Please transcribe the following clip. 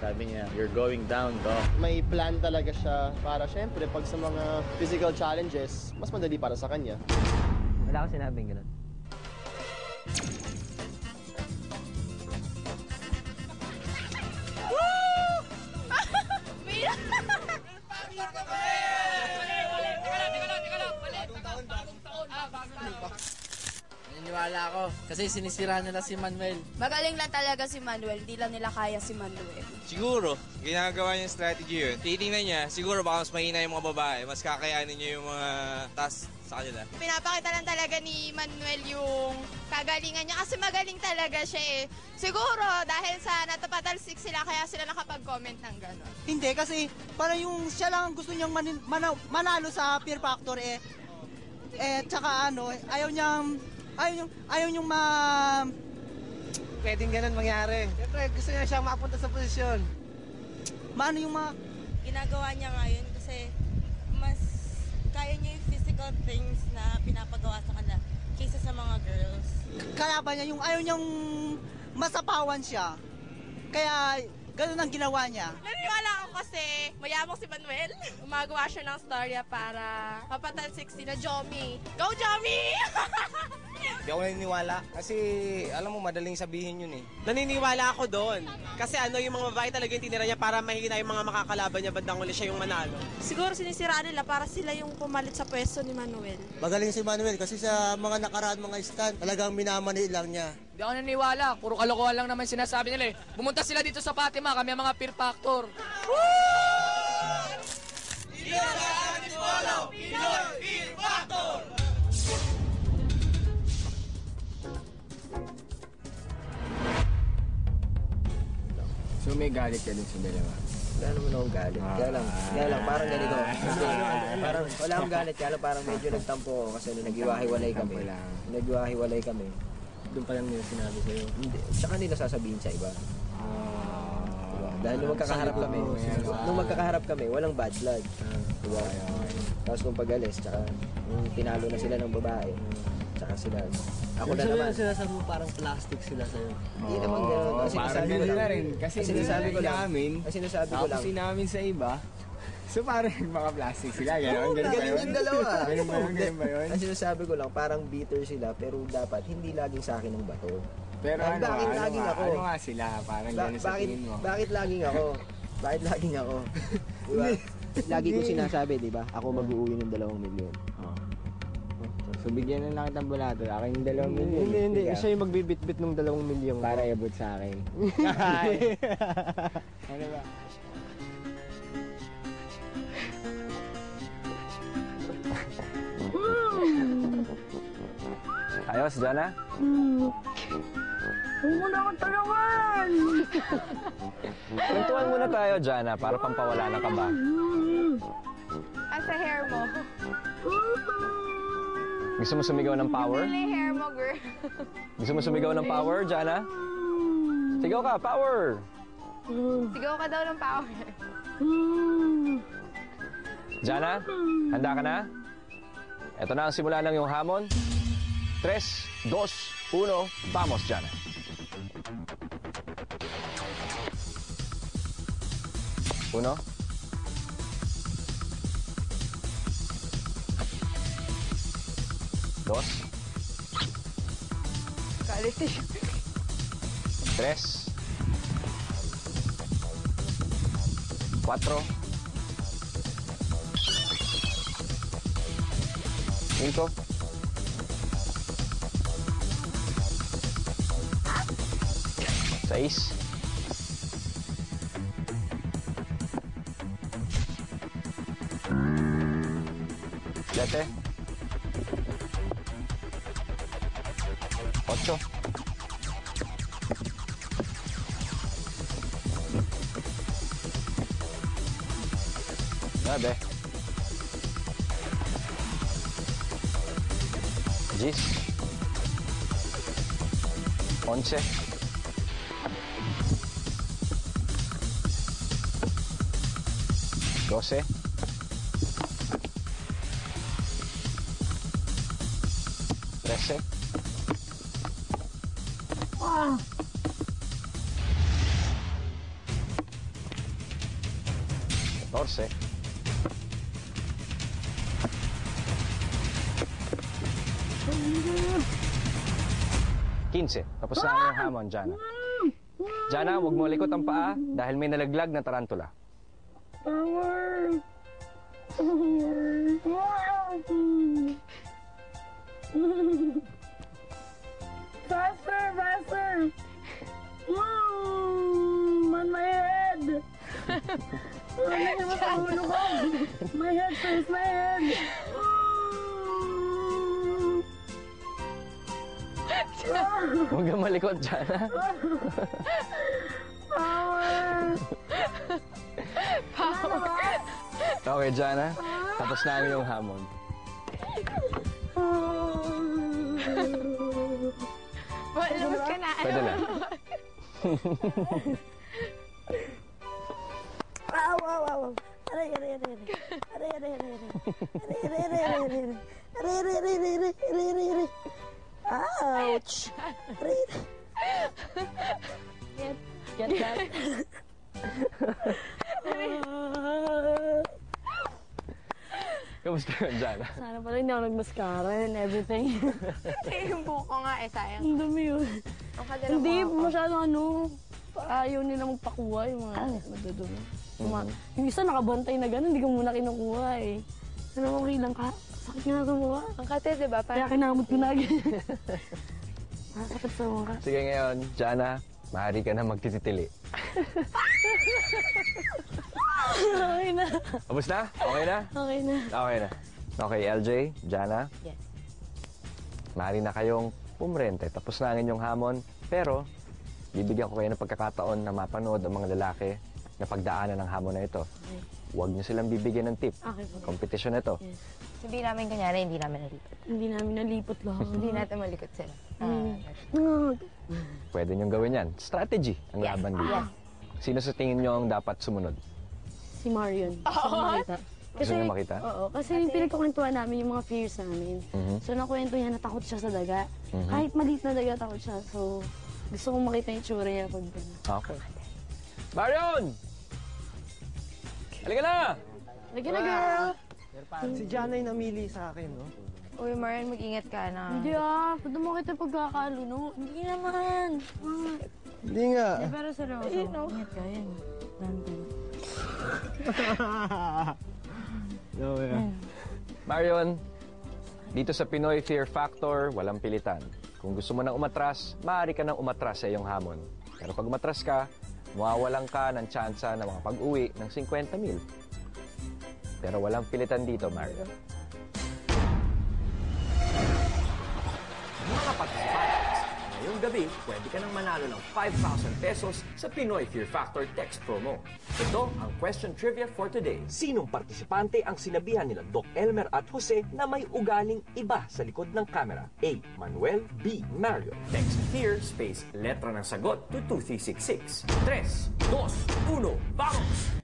Sabi niya, you're going down, Doc. May plan talaga siya para syempre pag sa mga physical challenges, mas madali para sa kanya. Wala akong sinabing gano'n. Naniniwala ako kasi sinisira nila si Manuel. Magaling lang talaga si Manuel, hindi lang nila kaya si Manuel. Siguro, ginagawa niya yung strategy yun. Titingnan niya, siguro baka mas mahina yung mga babae, mas kakayanin niya yung mga task sa kanila. Pinapakita lang talaga ni Manuel yung kagalingan niya kasi magaling talaga siya eh. Siguro dahil sa natapatal 6 sila kaya sila nakapag-comment ng gano'n. Hindi kasi parang yung siya lang ang gusto niyang manalo sa Fear Factor tsaka ayaw niyang Pwedeng ganun mangyari. Siyempre gusto niya siyang mapunta sa posisyon. Mano yung mga ginagawa niya ngayon kasi mas kaya niya yung physical things na pinapagawa sa kanila kaysa sa mga girls. kalaban niya, yung ayaw niyang masapawan siya. Kaya ganun ang ginawa niya. Naniniwala ako kasi mayabang si Manuel. Gumagawa siya ng storya para mapatalsik sila Jomi. Go Jomi! Hindi ako naniniwala kasi alam mo madaling sabihin yun eh. Naniniwala ako doon. Kasi yung mga babae talaga yung tinira niya para mahina yung mga makakalaban niya bandang uli siya yung manalo. Siguro sinisiraan nila para sila yung pumalit sa pwesto ni Manuel. Magaling si Manuel kasi sa mga nakaraan mga stand, talagang minamani lang niya. Hindi ako naniniwala. Puro kalokohan lang naman sinasabi nila eh. Pumunta sila dito sa Fatima, kami ang mga Fear Factor. So may galit ka din sa dalawa? Wala naman akong galit. Kaya lang, parang ganito. Parang wala akong galit. Kaya lang parang medyo nagtampo ako kasi nung nag-iwahiwalay kami. Nag-iwahiwalay kami. Doon pa lang nila sinabi sa'yo? Hindi. Tsaka nila sasabihin sa iba. Diba? Dahil nung magkakaharap kami, walang bad blood. Diba? Tapos nung pag-alis, tsaka nung tinalo na sila ng babae, tsaka sila. Ako na naman. Sinasabi mo parang plastic sila sa'yo. Hindi naman gano'n. Parang gano'n na rin. Kasi sinasabi ko namin, tapos sinamin sa iba, so parang mga plastic sila, gano'n. Galing yung dalawa. Ganun ba yun? Ang sinasabi ko lang, parang bitter sila, pero dapat hindi laging sa akin ang bato. Pero Bakit laging ako? Ano nga sila? Parang gano'n sa tingin mo. Bakit laging ako? Bakit laging ako? Diba? Lagi ko sinasabi, diba? Ako mag-uwi ng 2 milyon. So bigyan na lang kitang bulato. Akin yung 2 milyon. Hindi. Siya yung magbibitbit ng 2 milyon. Para iabot sa akin. Ano ba? Ayos, Jana? Kwentuhan muna tayo, Jana, para pampawala ng kaba. Sa hair mo. Gusto mo sumigaw ng power? Yung hair mo, girl. Gusto mo sumigaw ng power, Jana? Sigaw ka, power! Sigaw ka daw ng power. Jana, handa ka na? Ito na ang simula ng iyong hamon. 3, 2, 1, vamos, Jana. Uno. Dos. Tres. 4. 5. 6. 7. 8. 9. 10. 11. 12. 13. 14. 14. 15. Tapos na ang iyong hamon, Jana. Jana, huwag mo likot ang paa dahil may nalaglag na tarantula. Faster, faster! On my head! My head first, my head! Huwag kang malikot, Jana. Power! Okay, Jana. Tapos na ang iyong hamon. Lumos ka na. Pwede na. Wow, wow, wow. Aray, aray, aray, aray. Aray, aray, aray, aray. Aray, aray, aray, aray, aray. Aray, aray, aray, aray, aray, aray, aray, aray. Ouch! Aray, aray. Get that. Kamusta ka, Jana? Sana pala hindi ako nag-mascara and everything. Yung buko nga eh, sayang. Ang dumi yun. Ang kadala Hindi, mo ako. masyado ayaw nila magpakuha yung mga madudumi. Yung isa nakabantay na gano'n, hindi ko muna kinukuha eh. Ano, okay lang ka? Sakit nga sa mukha. Ang kate, diba? Kaya kinamot ko na agad. Sakit sa mukha. Sige ngayon, Jana, maaari ka na magtititili. Okay na. Tapos na? Okay na? Okay na. Okay na. Okay, LJ, Jana. Yes. Maaari na kayong pumrente. Tapos na ang inyong hamon. Pero, bibigyan ko kayo ng pagkakataon na mapanood ang mga lalaki na pagdaanan ng hamon na ito. Huwag niyo silang bibigyan ng tip. Okay po. Competition na ito. Yes. Sabi namin kanyari, hindi namin nalipot. Hindi namin nalipot lahat. Hindi natin malikot sila. Pwede niyong gawin yan. Strategy ang laban dito. Yes. Sino sa tingin niyo ang dapat sumunod? Si Marion. Gusto ko makita. Gusto niyo makita? Oo, kasi yung pinagkukwentuhan namin yung mga fears namin. So nakwento niya na takot siya sa daga. Kahit maliit na daga, takot siya. So gusto kong makita yung tsura niya pag gano'n. Okay. Marion! Halika na! Halika na, girl! Si Jana yung namili sa akin, no? Uy, Marian, mag-ingat ka na. Hindi ba't mo kita pagkakaluno? Hindi naman. Hindi nga. Pero seryoso, ingat ka yan. Nandun. Marion, dito sa Pinoy Fear Factor, walang pilitan. Kung gusto mo nang umatras, maaari ka nang umatras sa iyong hamon. Pero pag umatras ka, mawawalan ka ng tsansa na makapag-uwi ng 50,000. Pero walang pilitan dito, Marion. Mga participants, ngayong gabi, pwede ka nang manalo ng 5,000 pesos sa Pinoy Fear Factor text promo. Ito ang question trivia for today. Sinong partisipante ang sinabihan nila Doc Elmer at Jose na may ugaling iba sa likod ng camera? A. Manuel. B. Mario. Text fear space letra ng sagot to 2366. 3, 2, 1, vamos!